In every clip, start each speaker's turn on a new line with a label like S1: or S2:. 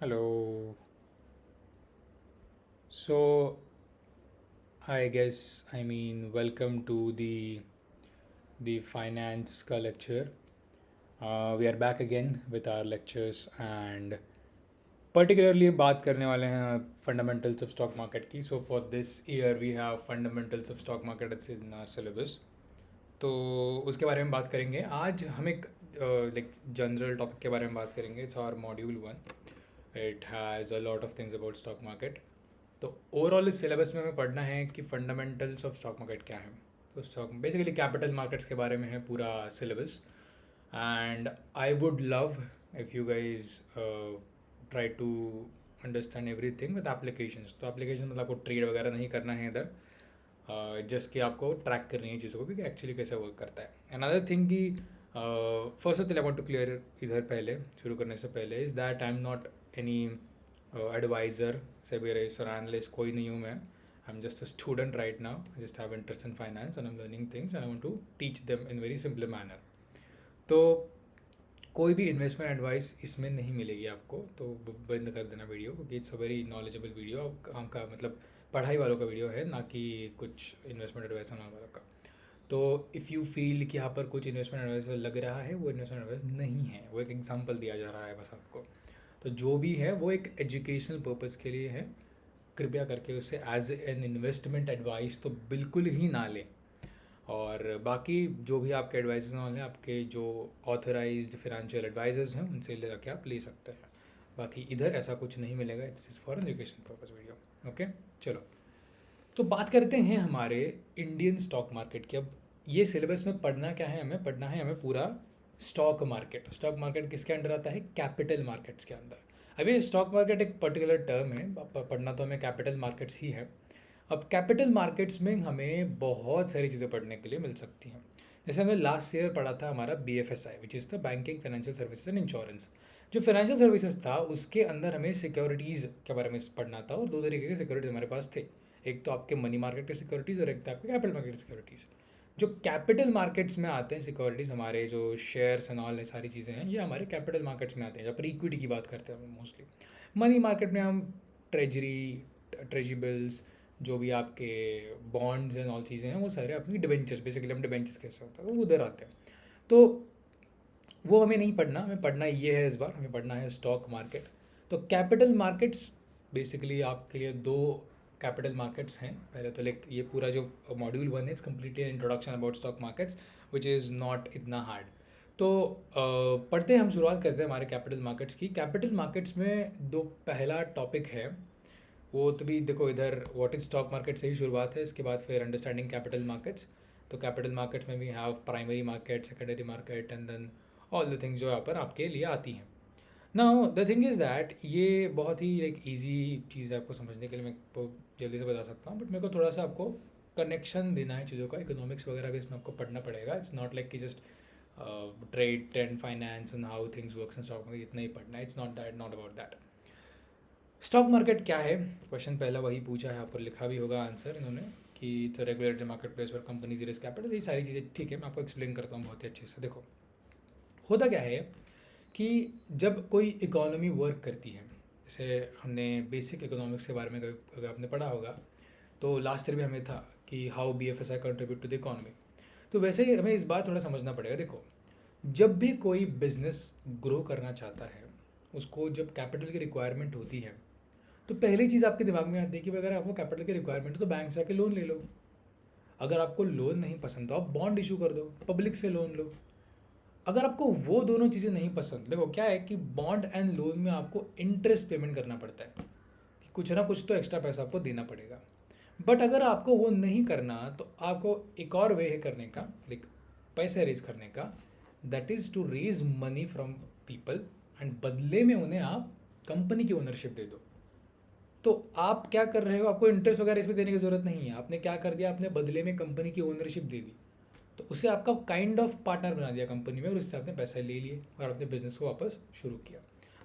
S1: Hello. So, welcome to the finance ka lecture. We are back again with our lectures and particularly बात करने वाले हैं fundamentals of stock market की. So for this year we have fundamentals of stock market it's in our syllabus. तो उसके बारे में बात करेंगे आज हम एक लाइक जनरल टॉपिक के बारे में बात करेंगे. It's our module 1. It has a lot of things about stock market. तो ओवरऑल इस सिलेबस में हमें पढ़ना है कि फंडामेंटल्स ऑफ स्टॉक मार्केट क्या है. तो स्टॉक बेसिकली कैपिटल मार्केट्स के बारे में है पूरा syllabus. And I would love if you guys try to understand everything with applications. तो एप्लीकेशन मतलब आपको ट्रेड वगैरह नहीं करना है इधर. जस्ट कि आपको ट्रैक करनी है चीज़ों को कि एक्चुअली कैसे वर्क करता है. अनदर थिंग कि first of all I want to clear इधर पहले शुरू करने से पहले is that I am not any adviser SEBI register analyst कोई नहीं हूँ मैं. I am just a student right now. I just have interest in finance and I am learning things and I want to teach them in very simple manner. तो कोई भी investment advice इसमें नहीं मिलेगी आपको. तो बंद कर देना वीडियो क्योंकि it's a very knowledgeable video. काम का मतलब पढ़ाई वालों का वीडियो है ना कि कुछ इन्वेस्टमेंट एडवाइस वालों का. तो इफ़ यू फील कि यहाँ पर कुछ इन्वेस्टमेंट एडवाइस लग रहा है वो इन्वेस्टमेंट एडवाइस नहीं है. वो एक एग्जांपल दिया जा रहा है बस आपको. तो जो भी है वो एक एजुकेशनल पर्पज़ के लिए है. कृपया करके उसे एज एन इन्वेस्टमेंट एडवाइस तो बिल्कुल ही ना लें. और बाकी जो भी आपके एडवाइजर्स वाले हैं आपके जो ऑथराइज्ड फिनेंशियल एडवाइजर्स हैं उनसे ले जाके आप ले सकते हैं. बाकी इधर ऐसा कुछ नहीं मिलेगा. It's is for education purpose video. Okay चलो. तो बात करते हैं हमारे इंडियन स्टॉक मार्केट की. अब ये सिलेबस में पढ़ना क्या है हमें. पढ़ना है हमें पूरा स्टॉक मार्केट. स्टॉक मार्केट किसके अंडर आता है. कैपिटल मार्केट्स के अंदर. अभी स्टॉक मार्केट एक पर्टिकुलर टर्म है. पढ़ना तो हमें कैपिटल मार्केट्स ही है. अब कैपिटल मार्केट्स में हमें बहुत सारी चीज़ें पढ़ने के लिए मिल सकती हैं. जैसे हमने लास्ट ईयर पढ़ा था हमारा BFSI which is the banking financial services and insurance. जो फाइनेंशियल सर्विसेज था उसके अंदर हमें सिक्योरिटीज़ के बारे में पढ़ना था. और दो तरीके के सिक्योरिटीज़ हमारे पास थे. एक तो आपके मनी मार्केट के सिक्योरिटीज़ और एक था आपके कैपिटल मार्केट सिक्योरिटीज़. जो कैपिटल मार्केट्स में आते हैं सिक्योरिटीज़ हमारे जो शेयर्स एंड ऑल ये सारी चीज़ें हैं ये हमारे कैपिटल मार्केट्स में आते हैं. जहाँ पर इक्विटी की बात करते हैं हम मोस्टली. मनी मार्केट में हम ट्रेजरी बिल्स जो भी आपके बॉन्ड्स एंड ऑल चीज़ें हैं वो सारे अपनी डिबेंचर्स बेसिकली हम डिबेंचर्स कैसे होता है वो उधर आते हैं. तो वो हमें नहीं पढ़ना. हमें पढ़ना ये है इस बार हमें पढ़ना है स्टॉक मार्केट. तो कैपिटल मार्केट्स बेसिकली आपके लिए दो कैपिटल मार्केट्स हैं. पहले तो लाइक ये पूरा जो मॉड्यूल 1 है it's completely introduction about stock markets which is not इतना हार्ड. तो पढ़ते हैं हम शुरुआत करते हैं हमारे कैपिटल मार्केट्स की. कैपिटल मार्केट्स में दो पहला टॉपिक है वो तो भी देखो इधर व्हाट इज स्टॉक मार्केट से ही शुरुआत है. इसके बाद फिर अंडरस्टैंडिंग कैपिटल मार्केट्स. तो कैपिटल मार्केट्स में भी have primary market secondary market and then all the things जो यहाँ पर आपके लिए आती हैं. Now the thing is that ये बहुत ही एक ईजी चीज़ है आपको समझने के लिए. मैं आपको जल्दी से बता सकता हूँ बट मेरे को थोड़ा सा आपको कनेक्शन देना है चीज़ों का. इकोनॉमिक्स वगैरह भी इसमें आपको पढ़ना पड़ेगा. इट्स नॉट लाइक कि just trade and finance and how things works in stock market इतना ही पढ़ना है. It's not about that. Stock market क्या है. क्वेश्चन पहला वही पूछा है. यहाँ पर लिखा भी होगा आंसर इन्होंने कि it's a regulated market place for companies raise capital. ये सारी चीज़ें ठीक है. मैं आपको एक्सप्लेन करता हूँ बहुत ही अच्छे से. देखो होता क्या है कि जब कोई इकोनॉमी वर्क करती है जैसे हमने बेसिक इकोनॉमिक्स के बारे में अगर आपने पढ़ा होगा तो लास्ट ईयर भी हमें था कि how BFSI contribute to the economy. तो वैसे ही हमें इस बात थोड़ा समझना पड़ेगा. देखो जब भी कोई बिजनेस ग्रो करना चाहता है उसको जब कैपिटल की रिक्वायरमेंट होती है तो पहली चीज़ आपके दिमाग में आती है कि अगर आपको कैपिटल की रिक्वायरमेंट है तो बैंक से आके लोन ले लो. अगर आपको लोन नहीं पसंद तो आप बॉन्ड इशू कर दो. पब्लिक से लोन लो. अगर आपको वो दोनों चीज़ें नहीं पसंद. देखो क्या है कि बॉन्ड एंड लोन में आपको इंटरेस्ट पेमेंट करना पड़ता है. कुछ ना कुछ तो एक्स्ट्रा पैसा आपको देना पड़ेगा. बट अगर आपको वो नहीं करना तो आपको एक और वे है करने का लाइक पैसे रेज करने का. That is to raise money from people and बदले में उन्हें आप कंपनी की ओनरशिप दे दो. तो आप क्या कर रहे हो. आपको इंटरेस्ट वगैरह इसमें देने की ज़रूरत नहीं है. आपने क्या कर दिया आपने बदले में कंपनी की ओनरशिप दे दी. तो उसे आपका काइंड ऑफ पार्टनर बना दिया कंपनी में और उससे आपने पैसे ले लिए और अपने बिजनेस को वापस शुरू किया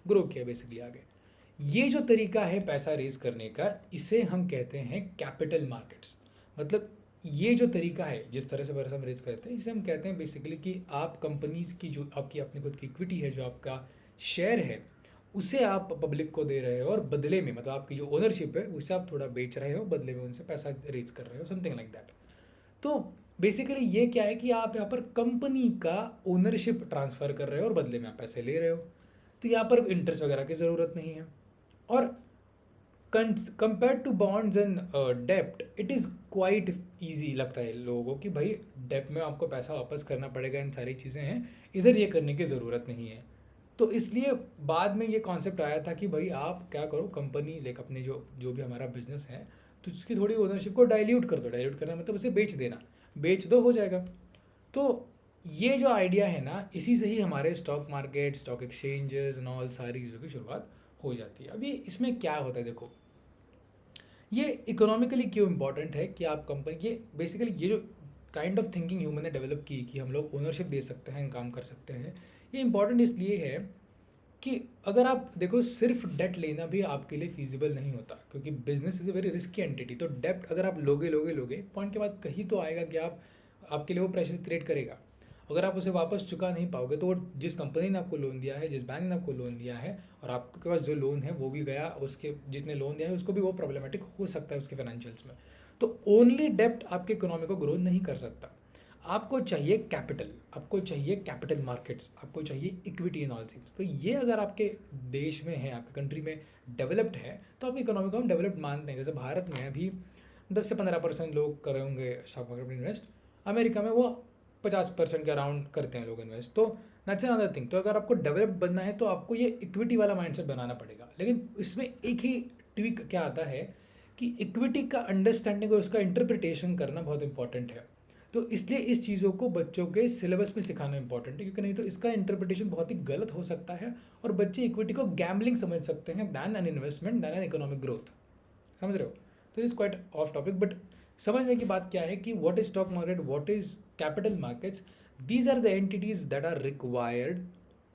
S1: ग्रो किया बेसिकली आगे. ये जो तरीका है पैसा रेज करने का इसे हम कहते हैं कैपिटल मार्केट्स. मतलब ये जो तरीका है जिस तरह से पैसा हम रेज करते हैं इसे हम कहते हैं बेसिकली कि आप कंपनीज़ की जो आपकी अपनी खुद की इक्विटी है जो आपका शेयर है उसे आप पब्लिक को दे रहे हो और बदले में मतलब आपकी जो ओनरशिप है उसे आप थोड़ा बेच रहे हो, बदले में उनसे पैसा रेज कर रहे हो, समथिंग लाइक दैट। तो बेसिकली ये क्या है कि आप यहाँ पर कंपनी का ओनरशिप ट्रांसफ़र कर रहे हो और बदले में आप पैसे ले रहे हो। तो यहाँ पर इंटरेस्ट वगैरह की ज़रूरत नहीं है। और कंपेयर टू बॉन्ड्स एंड डेप्ट इट इज़ क्वाइट ईजी लगता है लोगों को कि भाई डेप्ट में आपको पैसा वापस करना पड़ेगा, इन सारी चीज़ें हैं, इधर ये करने की ज़रूरत नहीं है। तो इसलिए बाद में ये कॉन्सेप्ट आया था कि भाई आप क्या करो, कंपनी लाइक अपने जो जो भी हमारा बिजनेस है तो उसकी थोड़ी ओनरशिप को डाइल्यूट कर दो। डाइल्यूट करना मतलब उसे बेच देना, बेच दो, हो जाएगा। तो ये जो आइडिया है ना, इसी से ही हमारे stock market, stock exchanges and all सारी चीज़ों की शुरुआत हो जाती है। अभी इसमें क्या होता है देखो, ये इकोनॉमिकली क्यों इंपॉर्टेंट है कि आप कंपनी, ये बेसिकली ये जो काइंड ऑफ थिंकिंग ह्यूमन ने डेवलप की कि हम लोग ओनरशिप दे सकते हैं, काम कर सकते हैं, ये इंपॉर्टेंट इसलिए है कि अगर आप देखो सिर्फ डेट लेना भी आपके लिए फिजिबल नहीं होता, क्योंकि business is a very risky entity. तो डेप्ट अगर आप लोगे पॉइंट के बाद कहीं तो आएगा कि आप, आपके लिए वो प्रेशर क्रिएट करेगा। अगर आप उसे वापस चुका नहीं पाओगे तो वो जिस कंपनी ने आपको लोन दिया है, जिस बैंक ने आपको लोन दिया है, और आपके पास जो लोन है वो भी गया, उसके जिसने लोन दिया है उसको भी वो प्रॉब्लमेटिक हो सकता है उसके फाइनेंशियल्स में। तो ओनली डेप्ट आपके इकोनॉमी को ग्रो नहीं कर सकता। आपको चाहिए कैपिटल, आपको चाहिए कैपिटल मार्केट्स, आपको चाहिए इक्विटी इन ऑल थिंग्स। तो ये अगर आपके देश में है, आपके कंट्री में डेवलप्ड है, तो आपकी इकोनॉमी को हम डेवलप्ड मानते हैं। जैसे भारत में अभी 10 से 15% लोग कर रहे होंगे स्टॉक मार्केट में इन्वेस्ट, अमेरिका में वो 50% के अराउंड करते हैं लोग इन्वेस्ट। तो दैट्स अनदर थिंग। तो अगर आपको डेवलप बनना है तो आपको ये इक्विटी वाला माइंडसेट बनाना पड़ेगा। लेकिन इसमें एक ही ट्विक क्या आता है कि इक्विटी का अंडरस्टैंडिंग और उसका इंटरप्रिटेशन करना बहुत इंपॉर्टेंट है। तो इसलिए इस चीज़ों को बच्चों के सिलेबस में सिखाना इंपॉर्टेंट है, क्योंकि नहीं तो इसका इंटरप्रिटेशन बहुत ही गलत हो सकता है और बच्चे इक्विटी को गैम्बलिंग समझ सकते हैं than an investment, than an economic growth. समझ रहे हो? तो is quite off topic, but समझने की बात क्या है कि what is stock market, what is capital markets, these are the entities that are required,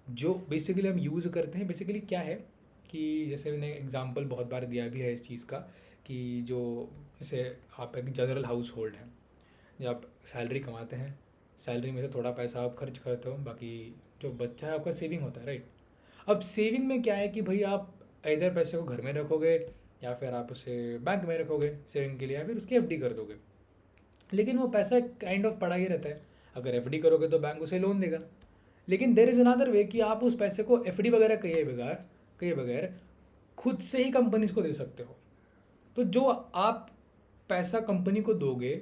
S1: जो बेसिकली हम यूज़ करते हैं। बेसिकली क्या है कि जैसे मैंने एग्जांपल बहुत बार दिया भी है इस चीज़ का, कि जो जैसे आप एक जनरल हाउस होल्ड हैं, जब आप सैलरी कमाते हैं, सैलरी में से थोड़ा पैसा आप खर्च करते हो, बाकी जो बच्चा है आपका सेविंग होता है, राइट। अब सेविंग में क्या है कि भाई आप इधर पैसे को घर में रखोगे या फिर आप उसे बैंक में रखोगे सेविंग के लिए, या फिर उसकी एफडी कर दोगे। लेकिन वो पैसा काइंड ऑफ पड़ा ही रहता है। अगर एफडी करोगे तो बैंक उसे लोन देगा, लेकिन देर इज़ अनदर वे कि आप उस पैसे को एफडी वगैरह किए बगैर खुद से ही कंपनीज को दे सकते हो। तो जो आप पैसा कंपनी को दोगे,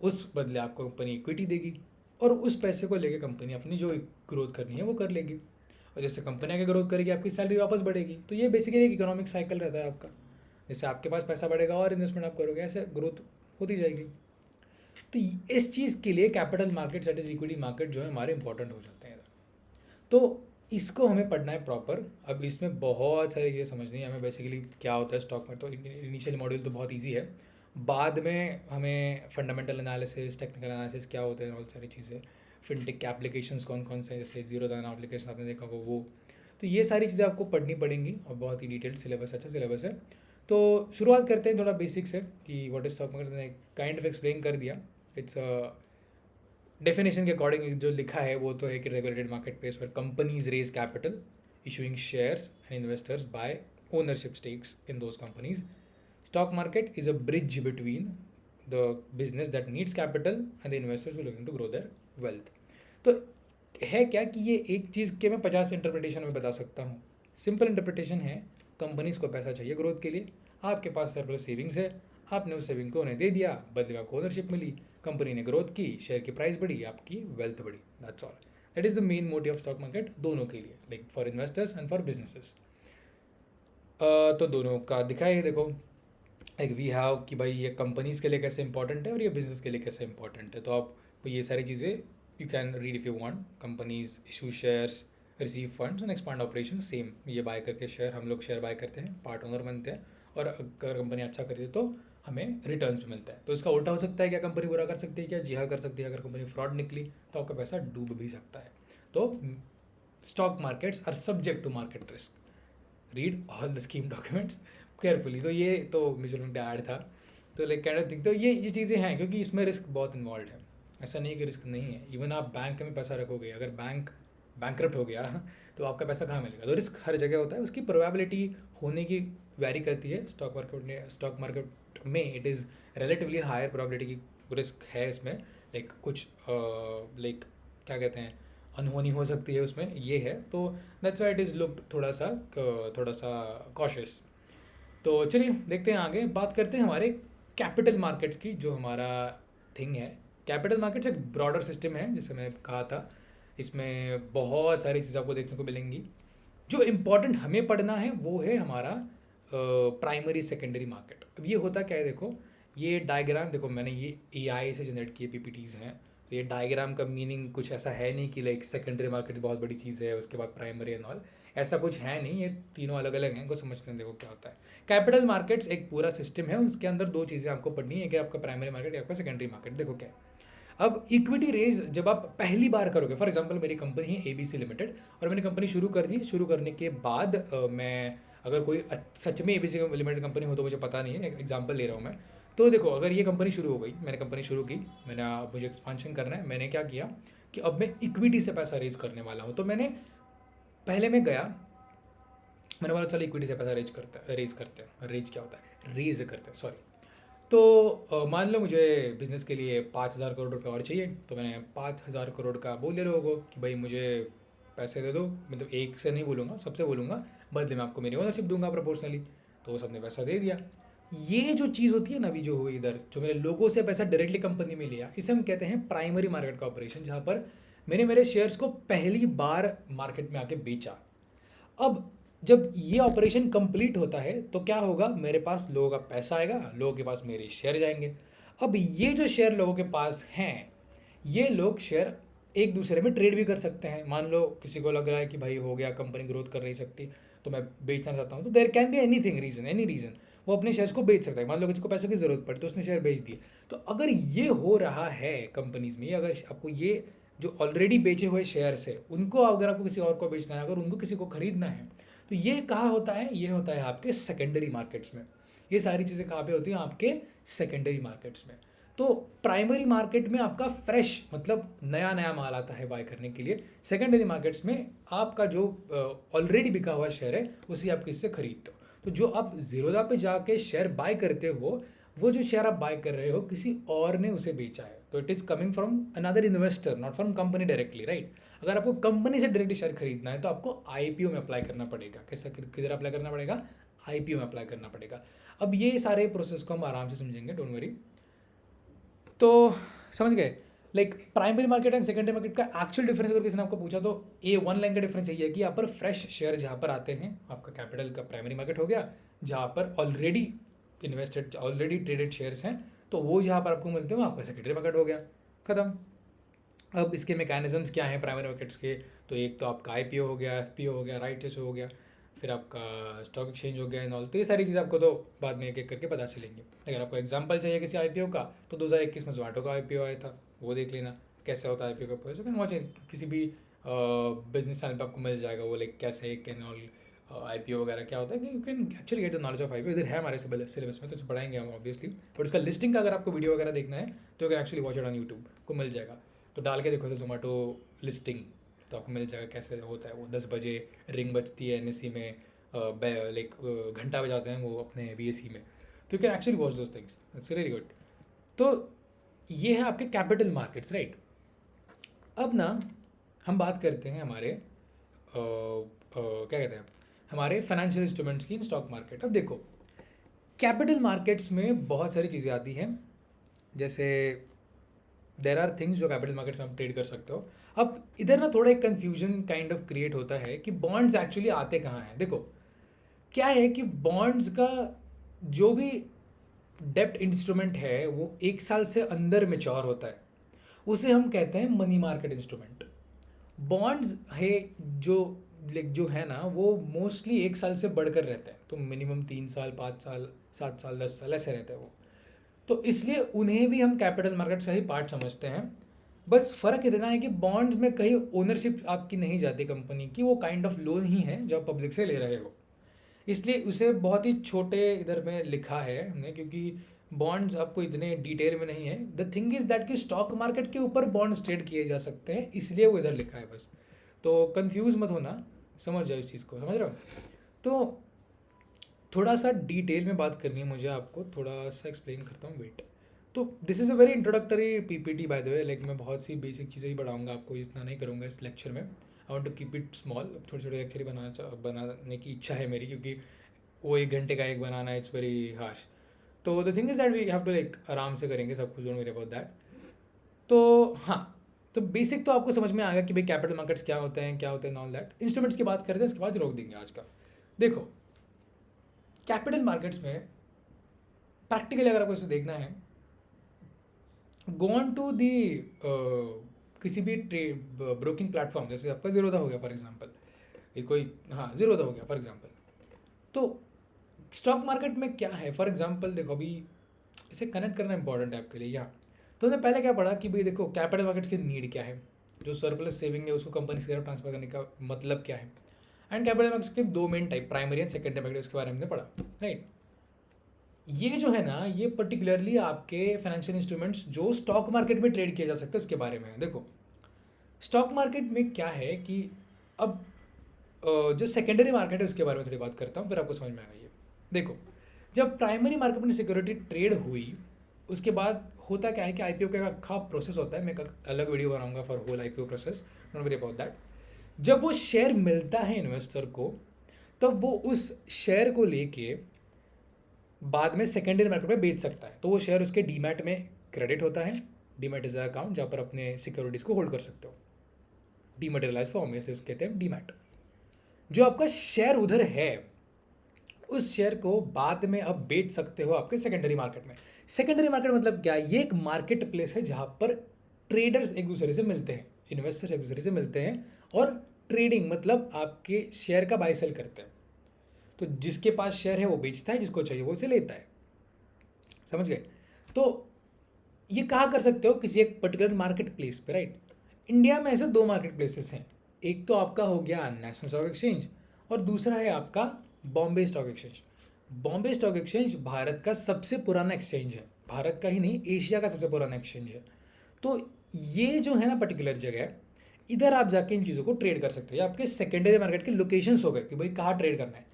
S1: उस बदले आपको कंपनी इक्विटी देगी, और उस पैसे को लेके कंपनी अपनी जो ग्रोथ करनी है वो कर लेगी। और जैसे कंपनी आगे ग्रोथ करेगी, आपकी सैलरी वापस बढ़ेगी। तो ये बेसिकली एक इकोनॉमिक साइकिल रहता है आपका। जैसे आपके पास पैसा बढ़ेगा और इन्वेस्टमेंट आप करोगे, ऐसे ग्रोथ होती जाएगी। तो इस चीज़ के लिए capital market that is equity market जो है हमारे इंपॉर्टेंट हो जाते हैं। तो इसको हमें पढ़ना है प्रॉपर। अब इसमें बहुत सारी चीज़ें समझनी है हमें, बेसिकली क्या होता है स्टॉक में। तो इनिशियल मॉड्यूल तो बहुत इजी है, बाद में हमें फंडामेंटल एनालिसिस, टेक्निकल एनालिसिस क्या होते हैं, बहुत सारी चीज़ें, फिनटेक के एप्लीकेशंस कौन कौन से हैं, जैसे जीरो दाना एप्लीकेशन आपने देखा होगा वो। तो ये सारी चीज़ें आपको पढ़नी पड़ेंगी और बहुत ही डिटेल्ड सिलेबस, अच्छा सिलेबस है। तो शुरुआत करते हैं थोड़ा बेसिक से कि व्हाट इज स्टॉक मार्केट। मैंने काइंड ऑफ एक्सप्लेन कर दिया। इट्स डेफिनेशन के अकॉर्डिंग जो लिखा है वो तो है कि रेगुलेटेड मार्केट प्लेस पर companies raise capital issuing shares and investors buy ownership stakes in those companies. Stock market is a bridge between the business that needs capital and the investors who looking to grow their wealth. तो है क्या कि ये एक चीज़ के मैं 50 interpretation में बता सकता हूँ। सिंपल इंटरप्रिटेशन है, कंपनीज को पैसा चाहिए ग्रोथ के लिए, आपके पास सरप्लस सेविंग्स है, आपने उस सेविंग को उन्हें दे दिया, बदले में आपको ओनरशिप मिली, कंपनी ने ग्रोथ की, शेयर की प्राइस बढ़ी, आपकी वेल्थ बढ़ी। That's all. That is the main motive of stock market, दोनों के लिए, like for investors and for businesses. तो दोनों का दिखाई है देखो, लाइक वी हैव कि भाई ये कंपनीज़ के लिए कैसे इंपॉर्टेंट है और ये बिजनेस के लिए कैसे इंपॉर्टेंट है। तो आप ये सारी चीज़ें you can read if you want. Companies issue shares, receive funds and expand operation. Same, ये बाय करके शेयर, हम लोग शेयर बाय करते हैं, पार्ट ओनर बनते हैं, और अगर कंपनी अच्छा करती है तो हमें रिटर्न्स भी मिलता है। तो इसका उल्टा हो सकता है, क्या कंपनी बुरा कर सकती है, क्या जी हाँ कर सकती है। अगर कंपनी फ्रॉड निकली तो आपका पैसा डूब भी सकता है। तो stock markets are subject to market risk. Read all the scheme documents carefully. तो ये तो म्यूचुअल फंड ऐड था, तो लाइक काइंड ऑफ थिंक। तो ये चीज़ें हैं, क्योंकि इसमें रिस्क बहुत इन्वॉल्व है। ऐसा नहीं है कि रिस्क नहीं है। इवन आप बैंक में पैसा रखोगे, अगर बैंक बैंकरप्ट हो गया तो आपका पैसा कहाँ मिलेगा। तो रिस्क हर जगह होता है, उसकी प्रोबेबिलिटी होने की वैरी करती है। स्टॉक मार्केट में it is relatively higher probability की रिस्क है इसमें। लाइक कुछ लाइक क्या कहते हैं, अनहोनी हो सकती है उसमें, ये है। तो that's why it is looked थोड़ा सा कॉशियस। तो चलिए देखते हैं आगे, बात करते हैं हमारे कैपिटल मार्केट्स की, जो हमारा थिंग है। कैपिटल मार्केट्स एक ब्रॉडर सिस्टम है, जैसे मैं कहा था। इसमें बहुत सारी चीज़ें आपको देखने को मिलेंगी। जो इम्पोर्टेंट हमें पढ़ना है वो है हमारा प्राइमरी सेकेंडरी मार्केट। अब ये होता क्या है, देखो ये डायग्राम देखो, मैंने ये एआई से जनरेट किए पीपीटीज़ हैं। तो ये डायग्राम का मीनिंग कुछ ऐसा है नहीं कि लाइक सेकेंडरी मार्केट बहुत बड़ी चीज़ है, उसके बाद प्राइमरी एंड ऑल, ऐसा कुछ है नहीं। ये तीनों अलग अलग हैं, इनको समझते हैं। देखो क्या होता है, कैपिटल मार्केट्स एक पूरा सिस्टम है, उसके अंदर दो चीज़ें आपको पढ़नी है, कि आपका प्राइमरी मार्केट या आपका सेकेंडरी मार्केट। देखो क्या है, अब इक्विटी रेज जब आप पहली बार करोगे, फॉर एग्जांपल मेरी कंपनी है एबीसी लिमिटेड, और मैंने कंपनी शुरू कर दी। शुरू करने के बाद मैं, अगर कोई सच में एबीसी लिमिटेड कंपनी हो तो मुझे पता नहीं है, एग्जांपल ले रहा हूँ मैं। तो देखो, अगर ये कंपनी शुरू हो गई, मैंने कंपनी शुरू की, मैंने अब मुझे एक्सपांशन करना है, मैंने क्या किया कि अब मैं इक्विटी से पैसा रेज करने वाला हूँ। तो मैंने पहले मैं गया, मैंने बोला चलो इक्विटी से पैसा रेज करते हैं। रेज क्या होता है, रेज करते हैं, सॉरी। तो मान लो मुझे बिज़नेस के लिए 5,000 करोड़ रुपए और चाहिए। तो मैंने 5,000 करोड़ का बोल दिया लोगों को कि भाई मुझे पैसे दे दो। मतलब एक से नहीं बोलूँगा, सबसे बोलूँगा, बदले में आपको मेरी ओनरशिप दूंगा प्रोपोर्शनली। तो वो सबने पैसा दे दिया। ये जो चीज़ होती है ना, अभी जो हुई इधर, जो मैंने लोगों से पैसा डायरेक्टली कंपनी में लिया, इसे हम कहते हैं प्राइमरी मार्केट का ऑपरेशन, जहाँ पर मैंने मेरे शेयर्स को पहली बार मार्केट में आके बेचा। अब जब ये ऑपरेशन कंप्लीट होता है तो क्या होगा, मेरे पास लोगों का पैसा आएगा, लोगों के पास मेरे शेयर जाएंगे। अब ये जो शेयर लोगों के पास हैं, ये लोग शेयर एक दूसरे में ट्रेड भी कर सकते हैं। मान लो किसी को लग रहा है कि भाई हो गया, कंपनी ग्रोथ कर नहीं सकती, तो मैं बेचना चाहता हूँ, तो there can be any reason, वो अपने शेयर्स को बेच सकता है। मान लो किसी को पैसों की ज़रूरत पड़ी तो उसने शेयर बेच दिए। तो अगर ये हो रहा है कंपनीज़ में, अगर आपको ये जो ऑलरेडी बेचे हुए शेयर्स है उनको अगर आपको किसी और को बेचना है, अगर उनको किसी को खरीदना है, तो ये कहाँ होता है, ये होता है आपके सेकेंडरी मार्केट्स में। ये सारी चीज़ें कहाँ पे होती हैं, आपके सेकेंडरी मार्केट्स में। तो प्राइमरी मार्केट में आपका फ्रेश, मतलब नया नया माल आता है बाय करने के लिए। सेकेंडरी मार्केट्स में आपका जो ऑलरेडी बिका हुआ शेयर है उसी आप किससे खरीदते हो। तो जो आप ज़ीरोधा पे जाके शेयर बाय करते हो, वो जो शेयर आप बाय कर रहे हो किसी और ने उसे बेचा है, तो it is coming from another investor, not from company directly, right. अगर आपको कंपनी से डायरेक्टली शेयर खरीदना है तो आपको आईपीओ में अप्लाई करना पड़ेगा। कैसा, किधर अप्लाई करना पड़ेगा, आईपीओ में अप्लाई करना पड़ेगा। अब ये सारे प्रोसेस को हम आराम से समझेंगे, डोंट वरी। तो समझ गए, like primary market and secondary market का एक्चुअल डिफरेंस अगर किसी ने आपको पूछा तो ये वन लाइन का डिफरेंस यही है कि यहाँ पर फ्रेश शेयर जहाँ पर आते हैं, आपका कैपिटल का प्राइमरी मार्केट हो गया, जहाँ पर already invested, already traded shares हैं, तो वो जहाँ पर आपको मिलते हैं वो आपका सेकेंडरी मार्केट हो गया, खत्म। अब इसके मैकेनिज्म्स क्या हैं प्राइमरी मार्केट्स के, तो एक तो आपका आईपीओ हो गया, एफपीओ हो गया, राइट इशू हो गया, फिर आपका स्टॉक एक्सचेंज हो गया एंड ऑल। तो ये सारी चीज़ें आपको तो बाद में एक एक करके पता चलेंगी। अगर आपको एग्जांपल चाहिए किसी आईपीओ का, तो 2021 में जोमेटो का आईपीओ आया था, वो देख लेना कैसे होता है आईपीओ का प्रोसेस। कैन वॉच, किसी भी बिजनेस चैनल पर आपको मिल जाएगा वो, लाइक कैसे कैन ऑल आईपीओ वगैरह क्या होता है, कि you can actually get the knowledge of IPO. इधर है हमारे सिलेबस में, तो पढ़ाएंगे हम ऑब्वियसली, बट उसका लिस्टिंग का अगर आपको वीडियो वगैरह देखना है तो you can actually watch it on YouTube, को मिल जाएगा। तो डाल के देखो तो जोमेटो लिस्टिंग, तो आपको मिल जाएगा कैसे होता है वो। 10 बजे रिंग बजती है एनएससी में, लाइक घंटा बजाते हैं वो अपने बीएससी में, तो you can actually watch those things, it's really good. तो ये है आपके कैपिटल मार्केट्स, राइट। अब ना हम बात करते हैं हमारे क्या कहते हैं, हमारे फाइनेंशियल इंस्ट्रूमेंट्स की स्टॉक मार्केट। अब देखो कैपिटल मार्केट्स में बहुत सारी चीज़ें आती हैं, जैसे देर आर थिंग्स जो कैपिटल मार्केट्स में आप ट्रेड कर सकते हो। अब इधर ना थोड़ा एक कन्फ्यूजन काइंड ऑफ क्रिएट होता है कि बॉन्ड्स एक्चुअली आते कहाँ हैं। देखो क्या है कि बॉन्ड्स का जो भी डेप्ट इंस्ट्रूमेंट है वो 1 साल से अंदर मेच्योर होता है, उसे हम कहते हैं मनी मार्केट इंस्ट्रूमेंट। बॉन्ड्स है जो, लाइक जो है ना, वो मोस्टली 1 साल से बढ़कर रहता है, तो मिनिमम 3 साल, 5 साल, 7 साल, 10 साल ऐसे रहता है वो। तो इसलिए उन्हें भी हम कैपिटल मार्केट्स का ही पार्ट समझते हैं। बस फ़र्क इतना है कि बॉन्ड्स में कहीं ओनरशिप आपकी नहीं जाती कंपनी की, वो काइंड ऑफ लोन ही है जो आप पब्लिक से ले रहे हो, इसलिए उसे बहुत ही छोटे इधर में लिखा है हमने, क्योंकि बॉन्ड्स आपको इतने डिटेल में नहीं है। द थिंग इज़ दैट कि स्टॉक मार्केट के ऊपर बॉन्ड्स ट्रेड किए जा सकते हैं, इसलिए वो इधर लिखा है बस। तो कंफ्यूज मत होना, समझ जाओ इस चीज़ को, समझ रहे हो। तो थोड़ा सा डिटेल में बात करनी है मुझे, आपको थोड़ा सा एक्सप्लेन करता हूँ, वेट। तो this is a very introductory PPT by the way, like मैं बहुत सी बेसिक चीज़ें ही बढ़ाऊंगा आपको, इतना नहीं करूँगा इस लेक्चर में। I want to keep it small, छोटे छोटे लेक्चर ही बनाने की इच्छा है मेरी, क्योंकि वो 1 घंटे का एक बनाना इट्स वेरी हार्श। तो the thing is that we have to like आराम से करेंगे सब कुछ, डोंट वरी अबाउट दैट। तो हाँ, तो बेसिक तो आपको समझ में आ गया कि भाई कैपिटल मार्केट्स क्या होते हैं, क्या होते हैं, ऑल दैट। इंस्ट्रूमेंट्स की बात करते हैं, इसके बाद रोक देंगे आज का। देखो, कैपिटल मार्केट्स में प्रैक्टिकली अगर आपको इसे देखना है, गो ऑन टू दी किसी भी ब्रोकिंग प्लेटफॉर्म, जैसे आपका जीरोधा हो गया फॉर एग्जांपल, ये कोई, हाँ जीरोधा हो गया फॉर एग्जांपल। तो स्टॉक मार्केट में क्या है, फॉर एग्जांपल देखो, अभी इसे कनेक्ट करना इंपॉर्टेंट है आपके लिए यहाँ। तो हमने पहले क्या पढ़ा कि भाई देखो कैपिटल मार्केट्स की नीड क्या है, जो सरप्लस सेविंग है उसको कंपनी की तरफ ट्रांसफर करने का मतलब क्या है। एंड कैपिटल मार्केट्स के 2 main type, primary and secondary market, उसके बारे में हमने पढ़ा, राइट। ये जो है ना, ये पर्टिकुलरली आपके फाइनेंशियल इंस्ट्रूमेंट्स जो स्टॉक मार्केट में ट्रेड किया जा सकता है उसके बारे में है। देखो स्टॉक मार्केट में क्या है कि अब जो सेकेंडरी मार्केट है उसके बारे में थोड़ी बात करता हूँ, फिर आपको समझ में आएगा ये। देखो, जब प्राइमरी मार्केट में सिक्योरिटी ट्रेड हुई, उसके बाद होता क्या है कि आईपीओ का अच्छा प्रोसेस होता है, मैं एक अलग वीडियो बनाऊंगा for whole IPO process, don't worry about that. जब वो शेयर मिलता है इन्वेस्टर को, तब वो उस शेयर को लेके बाद में सेकेंडरी मार्केट में बेच सकता है। तो वो शेयर उसके डीमैट में क्रेडिट होता है। डीमैट इज अकाउंट जहाँ पर अपने सिक्योरिटीज़ को होल्ड कर सकते हो, डीमैटेरियलाइज फॉर्म में, इसलिए उसको कहते हैं डीमैट। जो आपका शेयर उधर है, उस शेयर को बाद में अब बेच सकते हो आपके सेकेंडरी मार्केट में। सेकेंडरी मार्केट मतलब क्या, ये एक मार्केट प्लेस है जहाँ पर ट्रेडर्स एक दूसरे से मिलते हैं, इन्वेस्टर्स एक दूसरे से मिलते हैं, और ट्रेडिंग मतलब आपके शेयर का बाय सेल करते हैं। तो जिसके पास शेयर है वो बेचता है, जिसको चाहिए वो उसे लेता है, समझ गए। तो ये कहाँ कर सकते हो, किसी एक पर्टिकुलर मार्केट प्लेस पे, राइट। इंडिया में ऐसे 2 मार्केट प्लेसेस हैं, एक तो आपका हो गया नेशनल स्टॉक एक्सचेंज, और दूसरा है आपका Bombay stock exchange. Bombay stock exchange Bharat का सबसे पुराना एक्सचेंज है, भारत का ही नहीं एशिया का सबसे पुराना एक्सचेंज है। तो ये जो है ना पर्टिकुलर जगह, इधर आप जाके इन चीज़ों को ट्रेड कर सकते हो। ये आपके सेकेंडरी मार्केट के लोकेशंस हो गए कि भाई कहाँ ट्रेड करना है।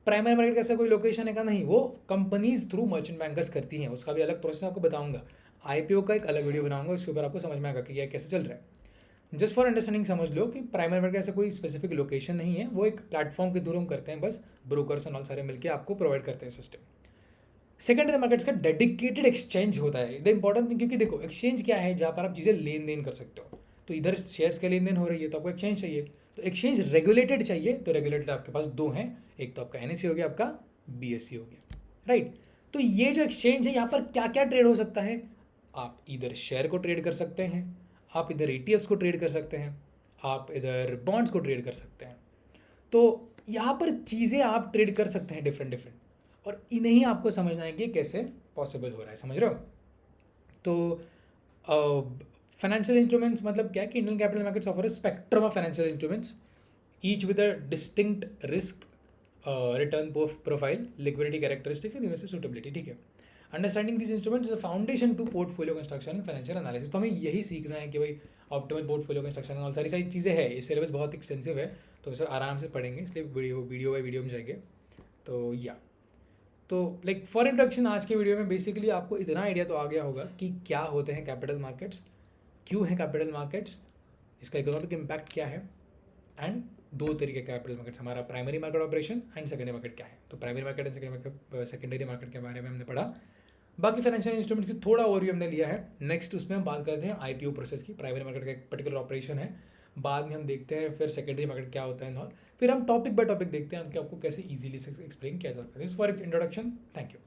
S1: प्राइमरी मार्केट का ऐसा कोई लोकेशन है का नहीं, वो कंपनीज थ्रू मर्चेंट बैंकर्स करती हैं, उसका भी अलग प्रोसेस आपको बताऊंगा। आईपीओ का एक अलग वीडियो बनाऊंगा, उसके ऊपर आपको समझ में आएगा कि यह कैसे चल रहा है। जस्ट फॉर अंडरस्टैंडिंग समझ लो कि प्राइमरी मार्केट ऐसा कोई स्पेसिफिक लोकेशन नहीं है, वो एक प्लेटफॉर्म के थ्रू हम करते हैं, बस ब्रोकर्स और सारे मिलकर आपको प्रोवाइड करते हैं सिस्टम। सेकेंडरी मार्केट्स का डेडिकेटेड एक्सचेंज होता है, द इंपॉर्टेंट थिंग, क्योंकि देखो एक्सचेंज क्या है, जहाँ पर आप चीज़ें लेन देन कर सकते हो। तो इधर शेयर्स का लेन देन हो रही है तो आपको एक्सचेंज चाहिए, तो एक्सचेंज रेगुलेटेड चाहिए। तो रेगुलेटेड आपके पास 2 हैं, एक तो आपका एनएससी हो गया, आपका बीएससी हो गया, राइट। तो ये जो एक्सचेंज है, यहाँ पर क्या क्या ट्रेड हो सकता है, आप इधर शेयर को ट्रेड कर सकते हैं, आप इधर ETFs को ट्रेड कर सकते हैं, आप इधर बॉन्ड्स को ट्रेड कर सकते हैं। तो यहाँ पर चीज़ें आप ट्रेड कर सकते हैं डिफरेंट डिफरेंट, और इन्हें ही आपको समझना है कि कैसे पॉसिबल हो रहा है, समझ रहे हो। तो फाइनेंशियल इंस्ट्रूमेंट्स मतलब क्या है कि Indian capital markets offer spectrum of financial instruments, each with a distinct risk, return profile, liquidity characteristics and investor suitability, ठीक है। Understanding this instruments is the foundation to portfolio construction and financial analysis. तो हमें यही सीखना है कि भाई optimal portfolio construction और सारी सारी चीज़ें हैं। इस सिलेबस बहुत एक्सटेंसिव है, तो इसे आराम से पढ़ेंगे, इसलिए वीडियो बाई वीडियो में जाएंगे। तो या तो लाइक फॉर इंट्रोडक्शन, आज के वीडियो में बेसिकली आपको इतना आइडिया तो आ गया होगा कि क्या होते हैं कैपिटल मार्केट्स, क्यों है कैपिटल मार्केट्स, इसका इकोनॉमिक इम्पैक्ट क्या है, एंड 2 तरीके के कैपिटल मार्केट्स, हमारा primary market operation and secondary market क्या है। तो primary market and secondary market के बारे में हमने पढ़ा। बाकी फाइनेंशियल इंस्ट्रूमेंट की थोड़ा ओवरव्यू हमने लिया है। नेक्स्ट उसमें हम बात करते हैं आईपीओ प्रोसेस की। प्राइमरी मार्केट का एक पर्टिकुलर ऑपरेशन है, बाद में हम देखते हैं फिर सेकेंडरी मार्केट क्या होता है, और फिर हम टॉपिक बाय टॉपिक देखते हैं कि आपको कैसे इजीली एक्सप्लेन किया जा सकता है। This for introduction, thank you.